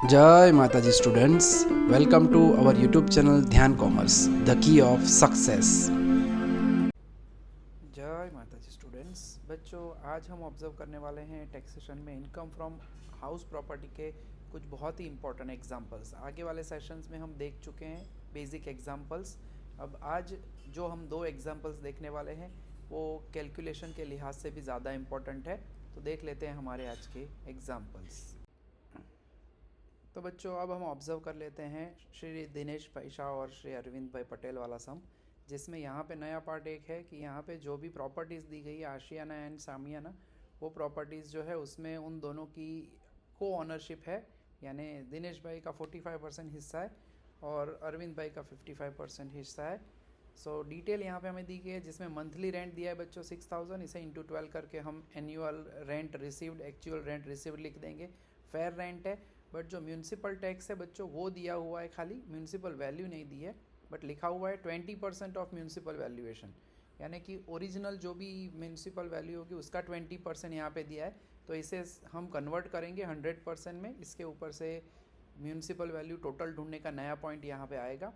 जय माता जी students, welcome to our YouTube channel Dhyan commerce, the key of success. जय माता जी स्टूडेंट्स, बच्चों आज हम ऑब्जर्व करने वाले हैं टैक्सेशन में इनकम फ्रॉम हाउस प्रॉपर्टी के कुछ बहुत ही इंपॉर्टेंट एग्जांपल्स। आगे वाले सेशंस में हम देख चुके हैं बेसिक एग्जांपल्स। अब आज जो हम दो एग्जांपल्स देखने वाले हैं वो कैलकुलेशन के लिहाज से भी ज़्यादा इम्पॉर्टेंट है, तो देख लेते हैं हमारे आज के एग्जांपल्स। तो बच्चों अब हम ऑब्जर्व कर लेते हैं श्री दिनेश भाई शाह और श्री अरविंद भाई पटेल वाला सम, जिसमें यहाँ पे नया पार्ट एक है कि यहाँ पे जो भी प्रॉपर्टीज़ दी गई है आशियाना एंड सामियाना, वो प्रॉपर्टीज़ जो है उसमें उन दोनों की को ऑनरशिप है, यानी दिनेश भाई का 45% हिस्सा है और अरविंद भाई का 55% हिस्सा है। सो डिटेल यहाँ पे हमें दी गई है, जिसमें मंथली रेंट दिया है बच्चों 6000, इसे इंटू 12 करके हम annual rent received, actual rent received लिख देंगे। फेयर रेंट है, बट जो म्यूनसिपल टैक्स है बच्चों वो दिया हुआ है, खाली म्यूनसिपल वैल्यू नहीं दी है, बट लिखा हुआ है 20% ऑफ म्यूनसिपल वैल्यूएशन, यानी कि ओरिजिनल जो भी म्यूनसिपल वैल्यू होगी उसका 20% यहाँ पे दिया है। तो इसे हम कन्वर्ट करेंगे 100% में, इसके ऊपर से म्यूनसिपल वैल्यू टोटल ढूंढने का नया पॉइंट यहाँ पे आएगा।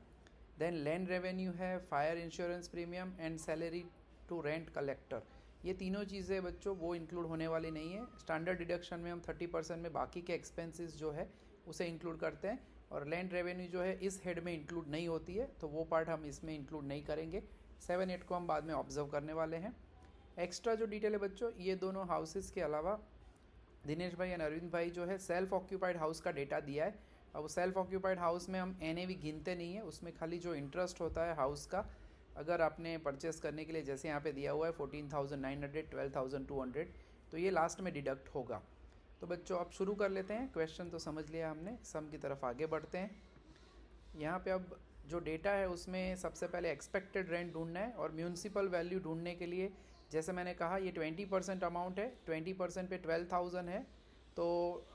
देन लैंड रेवेन्यू है, fire insurance premium and salary to rent collector, ये तीनों चीज़ें बच्चों वो इंक्लूड होने वाली नहीं है। स्टैंडर्ड डिडक्शन में हम 30% में बाकी के एक्सपेंसेस जो है उसे इंक्लूड करते हैं, और लैंड रेवेन्यू जो है इस हेड में इंक्लूड नहीं होती है, तो वो पार्ट हम इसमें इंक्लूड नहीं करेंगे। 7-8 को हम बाद में ऑब्जर्व करने वाले हैं। एक्स्ट्रा जो डिटेल है बच्चों, ये दोनों हाउसेस के अलावा दिनेश भाई और अरविंद भाई जो है सेल्फ ऑक्यूपाइड हाउस का डेटा दिया है। अब सेल्फ ऑक्यूपाइड हाउस में हम एनएवी गिनते नहीं है, उसमें खाली जो इंटरेस्ट होता है हाउस का, अगर आपने परचेस करने के लिए जैसे यहाँ पे दिया हुआ है 14,900, 12,200, तो ये लास्ट में डिडक्ट होगा। तो बच्चों अब शुरू कर लेते हैं, क्वेश्चन तो समझ लिया हमने, सम की तरफ आगे बढ़ते हैं। यहाँ पे अब जो डेटा है उसमें सबसे पहले एक्सपेक्टेड रेंट ढूंढना है, और म्यूनसिपल वैल्यू ढूंढने के लिए जैसे मैंने कहा ये 20% अमाउंट है, 20% पे 12,000 है, तो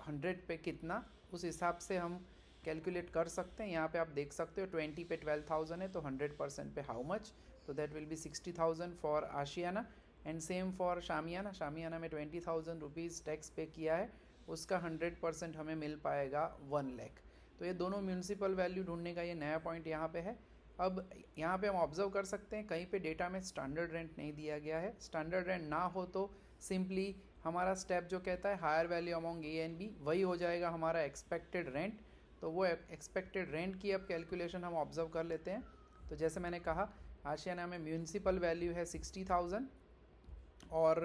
100 पे कितना, उस हिसाब से हम कैलकुलेट कर सकते हैं। यहाँ पे आप देख सकते हो 20 पे 12,000 है, तो 100% पे हाउ मच, तो that will be 60,000 for Ashiana, and same for Shamiana. Shamiana में 20,000 रुपीज़ टैक्स पे किया है, उसका 100% हमें मिल पाएगा 1 लाख। तो ये दोनों म्यूनसिपल वैल्यू ढूंढने का ये नया पॉइंट यहाँ पे है। अब यहाँ पे हम ऑब्जर्व कर सकते हैं कहीं पे डेटा में स्टैंडर्ड रेंट नहीं दिया गया है। स्टैंडर्ड रेंट ना हो तो सिंपली हमारा स्टेप जो कहता है higher value among A and B, वही हो जाएगा हमारा एक्सपेक्टेड रेंट। तो वो एक्सपेक्टेड रेंट की अब कैलकुलेशन हम ऑब्जर्व कर लेते हैं। तो जैसे मैंने कहा आशियाना में म्यूनसिपल वैल्यू है 60,000 और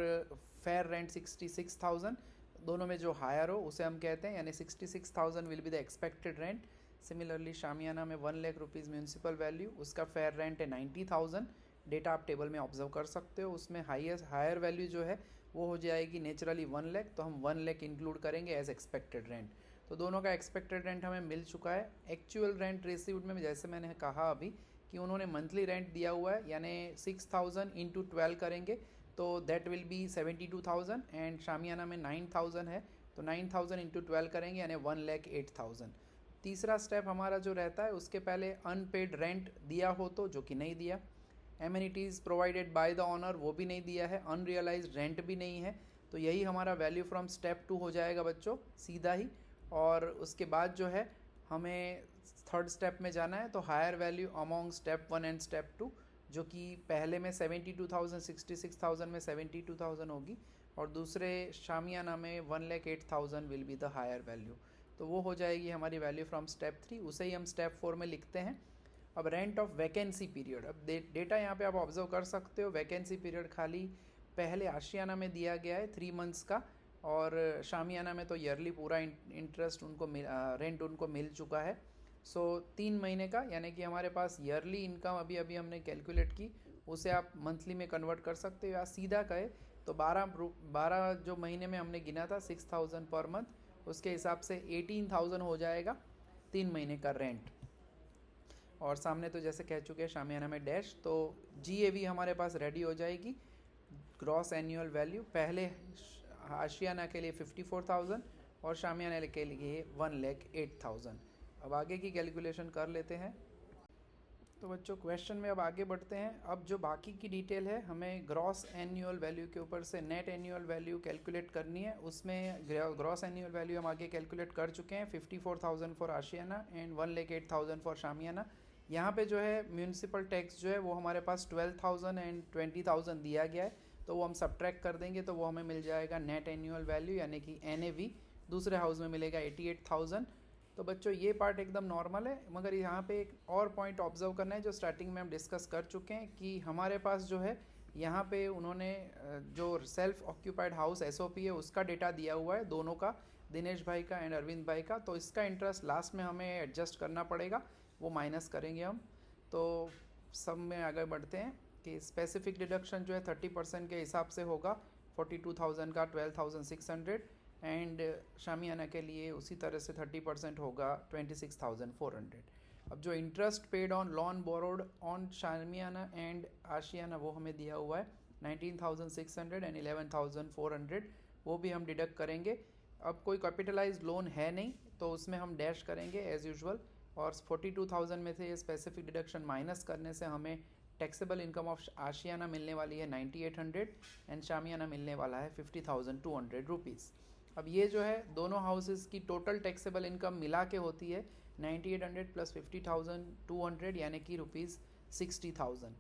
फेयर रेंट 66,000, दोनों में जो हायर हो उसे हम कहते हैं, यानी 66,000 will be the expected rent. Similarly Shamiana में 1 लाख रुपीज़ म्यूनसिपल वैल्यू, उसका फेयर रेंट है 90,000। डेटा आप टेबल में ऑब्जर्व कर सकते हो, उसमें हायर वैल्यू जो है वो हो जाएगी नेचुरली 1 लाख, तो हम 1 लाख इंक्लूड करेंगे एज एक्सपेक्टेड रेंट। तो दोनों का एक्सपेक्टेड रेंट हमें मिल चुका है। एक्चुअल रेंट रिसीव्ड में जैसे मैंने कहा अभी कि उन्होंने मंथली रेंट दिया हुआ है, यानी 6,000 इंटू 12 करेंगे तो दैट विल बी 72,000, एंड शामियाना में 9,000 है, तो 9,000 इंटू 12 करेंगे यानी 1,08,000। तीसरा स्टेप हमारा जो रहता है उसके पहले अनपेड रेंट दिया हो तो, जो कि नहीं दिया, amenities provided by the owner वो भी नहीं दिया है, अनरियलाइज्ड रेंट भी नहीं है, तो यही हमारा वैल्यू फ्रॉम स्टेप 2 हो जाएगा बच्चों सीधा ही। और उसके बाद जो है हमें थर्ड स्टेप में जाना है, तो higher value among step 1 and step 2, जो कि पहले में 72,000, 66,000 में 72,000 होगी, और दूसरे शामियाना में 1,08,000 will be the higher value. तो वो हो जाएगी हमारी वैल्यू फ्रॉम स्टेप 3, उसे ही हम स्टेप 4 में लिखते हैं। अब रेंट ऑफ वैकेंसी पीरियड, अब डेटा यहाँ पे आप ऑब्जर्व कर सकते हो, वैकेंसी पीरियड खाली पहले आशियाना में दिया गया है 3 मंथ्स का, और शामियाना में तो ईयरली पूरा इंटरेस्ट उनको रेंट उनको मिल चुका है। सो 3 महीने का, यानी कि हमारे पास ईयरली इनकम अभी अभी हमने कैलकुलेट की, उसे आप मंथली में कन्वर्ट कर सकते हो, या सीधा कहे तो 12 जो महीने में हमने गिना था 6,000 पर मंथ, उसके हिसाब से 18,000 हो जाएगा 3 महीने का रेंट। और सामने तो जैसे कह चुके हैं शामियाना में डैश, तो जीएवी हमारे पास रेडी हो जाएगी। ग्रॉस एनुअल वैल्यू पहले आशियाना के लिए 54,000 और शामियाना के लिए 1,08,000। अब आगे की कैलकुलेशन कर लेते हैं। तो बच्चों क्वेश्चन में अब आगे बढ़ते हैं। अब जो बाकी की डिटेल है हमें ग्रॉस एनुअल वैल्यू के ऊपर से नेट एनुअल वैल्यू कैलकुलेट करनी है। उसमें ग्रॉस एनुअल वैल्यू हम आगे कैलकुलेट कर चुके हैं, 54,000 फॉर आशियाना एंड 1,08,000 फॉर शामियाना। यहाँ पे जो है म्यूनसिपल टैक्स जो है वो हमारे पास 12,000 एंड 20,000 दिया गया है, तो वो हम सब्ट्रैक्ट कर देंगे तो वो हमें मिल जाएगा नेट एनुअल वैल्यू यानी कि NAV। दूसरे हाउस में मिलेगा 88,000। तो बच्चों ये पार्ट एकदम नॉर्मल है, मगर यहाँ पे एक और पॉइंट ऑब्जर्व करना है जो स्टार्टिंग में हम डिस्कस कर चुके हैं कि हमारे पास जो है यहाँ पे उन्होंने जो सेल्फ ऑक्यूपाइड हाउस SOP है उसका डेटा दिया हुआ है दोनों का, दिनेश भाई का एंड अरविंद भाई का। तो इसका इंटरेस्ट लास्ट में हमें एडजस्ट करना पड़ेगा, वो माइनस करेंगे हम। तो सब में आगे बढ़ते हैं कि स्पेसिफिक डिडक्शन जो है 30% के हिसाब से होगा, 42,000 का 12,600 एंड शामियाना के लिए उसी तरह से 30% होगा 26,400। अब जो interest paid on loan borrowed on Shamiana and Ashiana वो हमें दिया हुआ है 19,600 एंड 11,400, वो भी हम डिडक्ट करेंगे। अब कोई कैपिटलाइज्ड लोन है नहीं तो उसमें हम डैश करेंगे एज़ यूजुअल, और 42,000 में से ये स्पेसिफिक डिडक्शन माइनस करने से हमें टैक्सेबल इनकम ऑफ आशियाना मिलने वाली है 9,800 एंड शामियाना मिलने वाला है 50,200 रुपीज़। अब ये जो है दोनों हाउसेस की टोटल टैक्सेबल इनकम मिला के होती है 9,800 प्लस 50,200 यानी कि ₹60,000।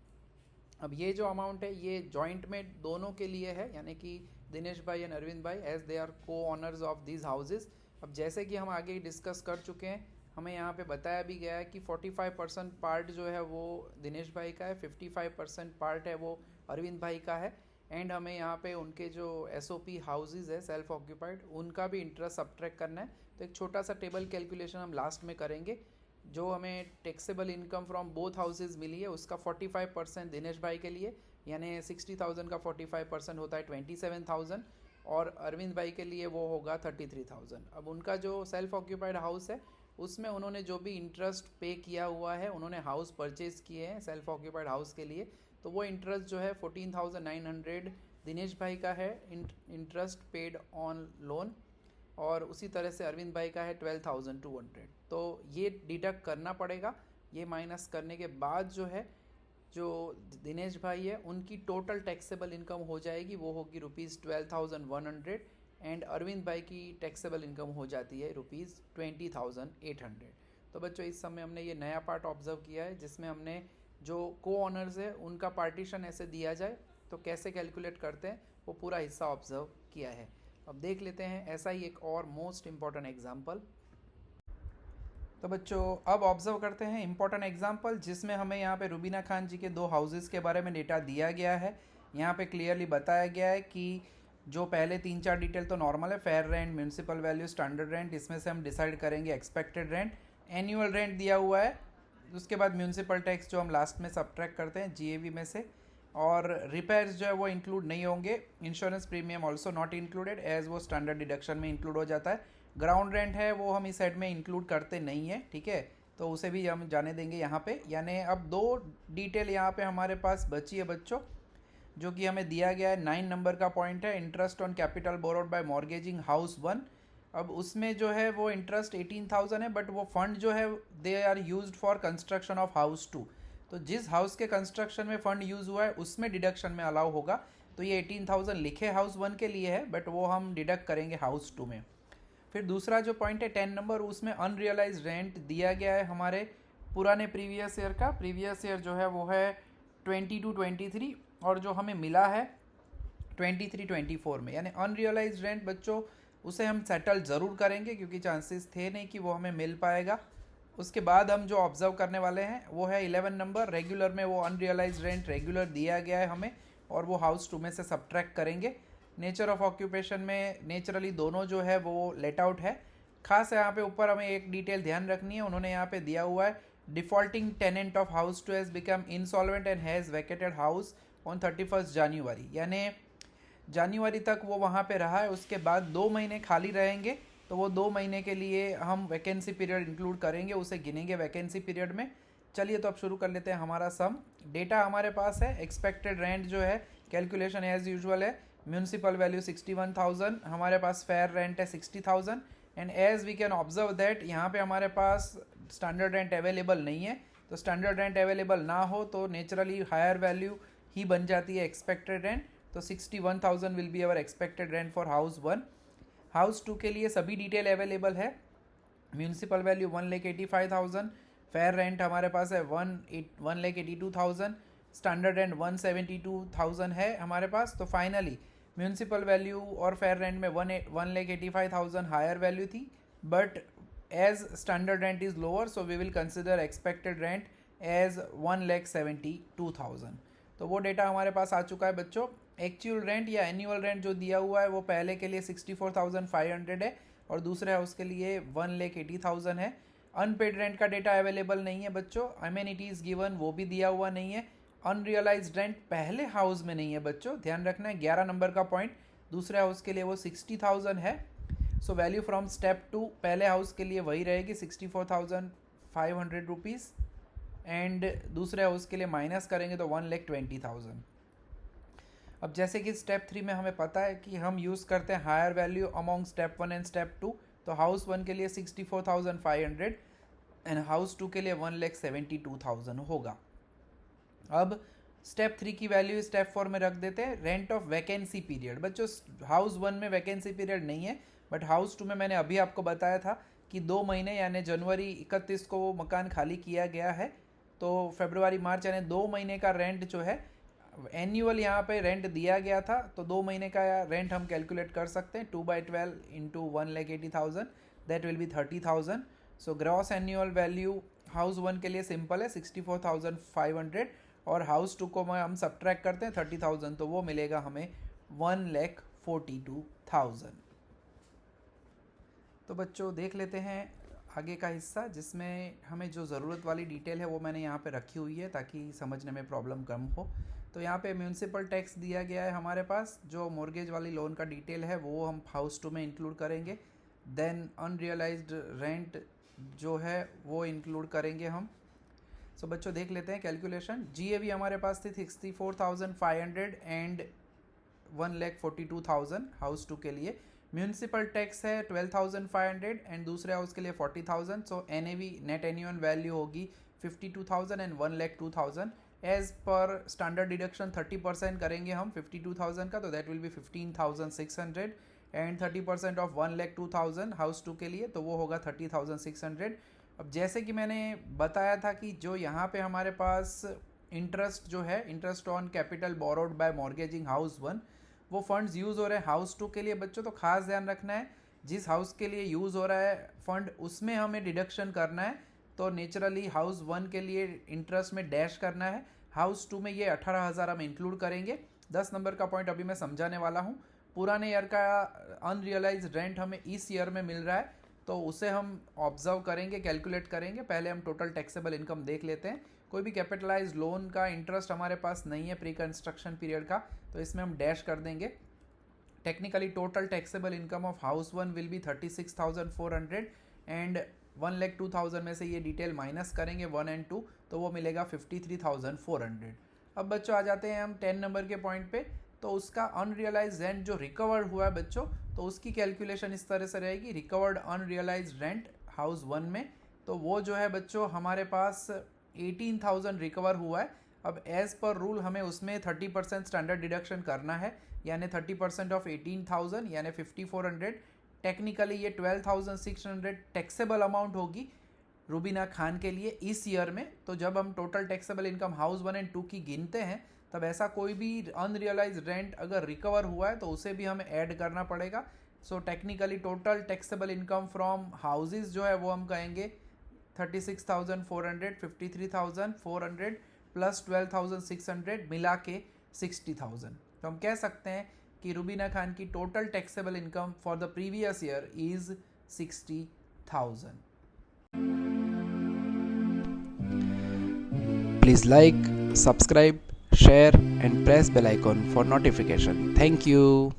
अब ये जो अमाउंट है ये जॉइंट में दोनों के लिए है, यानी कि दिनेश भाई एंड अरविंद भाई एज दे आर को ऑनर्स ऑफ दीज हाउसेस। अब जैसे कि हम आगे डिस्कस कर चुके हैं, हमें यहाँ पे बताया भी गया है कि 45% पार्ट जो है वो दिनेश भाई का है, 55% पार्ट है वो अरविंद भाई का है, एंड हमें यहाँ पे उनके जो SOP हाउसेज है सेल्फ ऑक्यूपाइड उनका भी इंटरेस्ट सब्ट्रैक्ट करना है। तो एक छोटा सा टेबल कैलकुलेशन हम लास्ट में करेंगे। जो हमें taxable income from both houses मिली है उसका 45% दिनेश भाई के लिए, यानी 60,000 का 45% होता है 27,000, और अरविंद भाई के लिए वो होगा 33,000। अब उनका जो सेल्फ ऑक्यूपाइड हाउस है उसमें उन्होंने जो भी इंटरेस्ट पे किया हुआ है, उन्होंने हाउस परचेज़ किए हैं सेल्फ ऑक्यूपाइड हाउस के लिए, तो वो इंटरेस्ट जो है 14,900 दिनेश भाई का है इंटरेस्ट पेड ऑन लोन, और उसी तरह से अरविंद भाई का है 12,200। तो ये डिडक्ट करना पड़ेगा। ये माइनस करने के बाद जो है जो दिनेश भाई है उनकी टोटल टैक्सेबल इनकम हो जाएगी, वो होगी ₹12,100 एंड अरविंद भाई की टैक्सेबल इनकम हो जाती है ₹20,800। तो बच्चों इस समय हमने ये नया पार्ट ऑब्जर्व किया है जिसमें हमने जो को ऑनर्स है उनका पार्टीशन ऐसे दिया जाए तो कैसे कैलकुलेट करते हैं वो पूरा हिस्सा ऑब्जर्व किया है। अब देख लेते हैं ऐसा ही एक और मोस्ट इम्पॉर्टेंट एग्जाम्पल। तो बच्चों अब ऑब्जर्व करते हैं इम्पॉर्टेंट एग्जाम्पल जिसमें हमें यहाँ पे रुबीना खान जी के 2 हाउसेस के बारे में डेटा दिया गया है। यहाँ पे क्लियरली बताया गया है कि जो पहले 3-4 डिटेल तो नॉर्मल है, fair rent, municipal value, standard rent, इसमें से हम डिसाइड करेंगे एक्सपेक्टेड रेंट, एनुअल रेंट दिया हुआ है, उसके बाद म्यूनसिपल टैक्स जो हम लास्ट में सब्ट्रैक्ट करते हैं GAV में से, और रिपेयर्स जो है वो इंक्लूड नहीं होंगे, insurance premium also not included as वो स्टैंडर्ड डिडक्शन में इंक्लूड हो जाता है। ग्राउंड रेंट है वो हम इस साइड में इंक्लूड करते नहीं है, ठीक है, तो उसे भी हम जाने देंगे यहाँ पे। यानी अब 2 डिटेल यहाँ पे हमारे पास बची है बच्चों, जो कि हमें दिया गया है 9 नंबर का पॉइंट है, interest on capital borrowed by mortgaging house 1। अब उसमें जो है वो इंटरेस्ट 18,000 है, बट वो फंड जो है they are used for construction of house 2। तो जिस हाउस के कंस्ट्रक्शन में फंड यूज़ हुआ है उसमें डिडक्शन में अलाउ होगा। तो ये 18,000 लिखे हाउस 1 के लिए है, बट वो हम डिडक्ट करेंगे हाउस 2 में। फिर दूसरा जो पॉइंट है 10 नंबर, उसमें अनरियलाइज रेंट दिया गया है हमारे पुराने प्रीवियस ईयर का। प्रीवियस ईयर जो है वो है 22-23 और जो हमें मिला है 23-24 में, यानी अनरियलाइज रेंट बच्चों उसे हम सेटल ज़रूर करेंगे क्योंकि चांसेस थे नहीं कि वो हमें मिल पाएगा। उसके बाद हम जो ऑब्जर्व करने वाले हैं वो है 11 नंबर, रेगुलर में वो अनरियलाइज रेंट रेगुलर दिया गया है हमें और वो हाउस 2 में से सब्ट्रैक्ट करेंगे। नेचर ऑफ ऑक्यूपेशन में नेचुरली दोनों जो है वो लेट आउट है। खास यहाँ पे ऊपर हमें एक डिटेल ध्यान रखनी है, उन्होंने यहाँ पे दिया हुआ है defaulting tenant of house 2 has become insolvent and has vacated house on 31 January, यानी जनवरी तक वो वहाँ पे रहा है, उसके बाद 2 महीने खाली रहेंगे, तो वो 2 महीने के लिए हम वैकेंसी पीरियड इंक्लूड करेंगे, उसे गिनेंगे वैकेंसी पीरियड में। चलिए तो अब शुरू कर लेते हैं हमारा सम। डेटा हमारे पास है, एक्सपेक्टेड रेंट जो है कैलकुलेशन एज यूजुअल है, म्यूनसिपल वैल्यू 61,000, हमारे पास फेयर रेंट है 60,000 and as we can observe that यहाँ पे हमारे पास स्टैंडर्ड रेंट अवेलेबल नहीं है, तो स्टैंडर्ड रेंट अवेलेबल ना हो तो नेचुरली हायर वैल्यू ही बन जाती है एक्सपेक्टेड रेंट। तो 61,000 will be our expected rent for house 1। House 2 के लिए सभी डिटेल अवेलेबल है। म्यूनसिपल वैल्यू 1,85,000, फेयर रेंट हमारे पास है 1,82,000, स्टैंडर्ड रेंट 172,000 है हमारे पास। तो फाइनली म्यूनसिपल वैल्यू और फेयर रेंट में 1,85,000 हायर वैल्यू थी, but as standard rent is lower so we will consider expected rent as 1,72,000। तो वो डेटा हमारे पास आ चुका है बच्चों। एक्चुअल रेंट या एनुअल रेंट जो दिया हुआ है वो पहले के लिए 64,500 है और दूसरे हाउस के लिए 1,80,000 है। अनपेड रेंट का डेटा अवेलेबल नहीं है बच्चों। अमेनिटीज़ गिवन वो भी दिया हुआ नहीं है। अनरियलाइज्ड रेंट पहले हाउस में नहीं है बच्चों, ध्यान रखना है 11 नंबर का पॉइंट। दूसरे हाउस के लिए वो 60,000 है। सो वैल्यू फ्रॉम स्टेप 2 पहले हाउस के लिए वही रहेगी 64,500 रुपीज़ एंड दूसरे हाउस के लिए माइनस करेंगे तो 1,20,000। अब जैसे कि स्टेप 3 में हमें पता है कि हम यूज़ करते हैं higher value among step 1 and step 2। तो हाउस 1 के लिए 64,500 एंड हाउस 2 के लिए 1,72,000 होगा। अब स्टेप 3 की वैल्यू स्टेप 4 में रख देते हैं। रेंट ऑफ वैकेंसी पीरियड बच्चों, हाउस 1 में वैकेंसी पीरियड नहीं है, बट हाउस 2 में मैंने अभी आपको बताया था कि 2 महीने यानी जनवरी 31 को वो मकान खाली किया गया है। तो फरवरी मार्च यानी 2 महीने का रेंट जो है एनुअल यहाँ पे रेंट दिया गया था, तो 2 महीने का रेंट हम कैलकुलेट कर सकते हैं। 2/12 into 1,80,000 that will B 30,000। So gross annual value house 1 के लिए सिंपल है 64,500 और हाउस 2 को हम सब्ट्रैक्ट करते हैं 30,000 तो वो मिलेगा हमें 1,42,000। तो बच्चों देख लेते हैं आगे का हिस्सा जिसमें हमें जो ज़रूरत वाली डिटेल है वो मैंने यहाँ पे रखी हुई है ताकि समझने में प्रॉब्लम कम हो। तो यहाँ पे म्यूनसिपल टैक्स दिया गया है हमारे पास, जो मॉर्गेज वाली लोन का डिटेल है वो हम हाउस 2 में इंक्लूड करेंगे। देन अनरियलाइज्ड रेंट जो है वो इंक्लूड करेंगे हम। सो बच्चों देख लेते हैं कैलकुलेशन। GAV हमारे पास थी 64,500 एंड 1,42,000 हाउस 2 के लिए। म्यूनसिपल टैक्स है 12,500 एंड दूसरे हाउस के लिए 40,000। So NAV net annual value होगी 52,000 and 1,02,000। As per standard deduction 30% करेंगे हम 52,000 का, तो that will be 15,600 and 30% of 1,02,000 house 2 के लिए तो वो होगा 30,600। अब जैसे कि मैंने बताया था कि जो यहाँ पे हमारे पास इंटरेस्ट जो है, interest on capital borrowed by mortgaging house 1, वो फंड्स यूज़ हो रहे हैं हाउस 2 के लिए बच्चों। तो खास ध्यान रखना है जिस हाउस के लिए यूज़ हो रहा है फंड उसमें हमें डिडक्शन करना है। तो नेचुरली हाउस 1 के लिए इंटरेस्ट में डैश करना है, हाउस 2 में ये 18,000 हम इंक्लूड करेंगे। 10 नंबर का पॉइंट अभी मैं समझाने वाला हूँ। पुराने ईयर का अनरियलाइज रेंट हमें इस ईयर में मिल रहा है तो उसे हम ऑब्जर्व करेंगे, कैलकुलेट करेंगे। पहले हम टोटल टैक्सेबल इनकम देख लेते हैं। कोई भी कैपिटलाइज लोन का इंटरेस्ट हमारे पास नहीं है प्री कंस्ट्रक्शन पीरियड का, तो इसमें हम डैश कर देंगे। Technically total taxable income of house 1 will be 36,400 and 1,02,000 में से ये डिटेल माइनस करेंगे 1 एंड 2 तो वो मिलेगा 53,400। अब बच्चों आ जाते हैं हम 10 नंबर के पॉइंट पे। तो उसका अनरियलाइज रेंट जो रिकवर्ड हुआ है बच्चों, तो उसकी कैलकुलेशन इस तरह से रहेगी। रिकवर्ड अनरियलाइज रेंट हाउस 1 में, तो वो जो है बच्चों हमारे पास 18,000 रिकवर हुआ है। अब एज़ पर रूल हमें उसमें 30% स्टैंडर्ड डिडक्शन करना है, यानी 30% ऑफ 18,000 यानी 5,400। टेक्निकली ये 12,600 टैक्सेबल अमाउंट होगी रुबीना खान के लिए इस ईयर में। तो जब हम total taxable income house 1 and 2 की गिनते हैं तब ऐसा कोई भी अनरियलाइज रेंट अगर रिकवर हुआ है तो उसे भी हमें ऐड करना पड़ेगा। So technically total taxable income from houses जो है वो हम कहेंगे 36,400, 53,400 प्लस 12,600 मिला के 60,000। तो हम कह सकते हैं कि रुबीना खान की total taxable income for the previous year is 60,000। Please like, subscribe, share and press bell icon for notification. Thank you.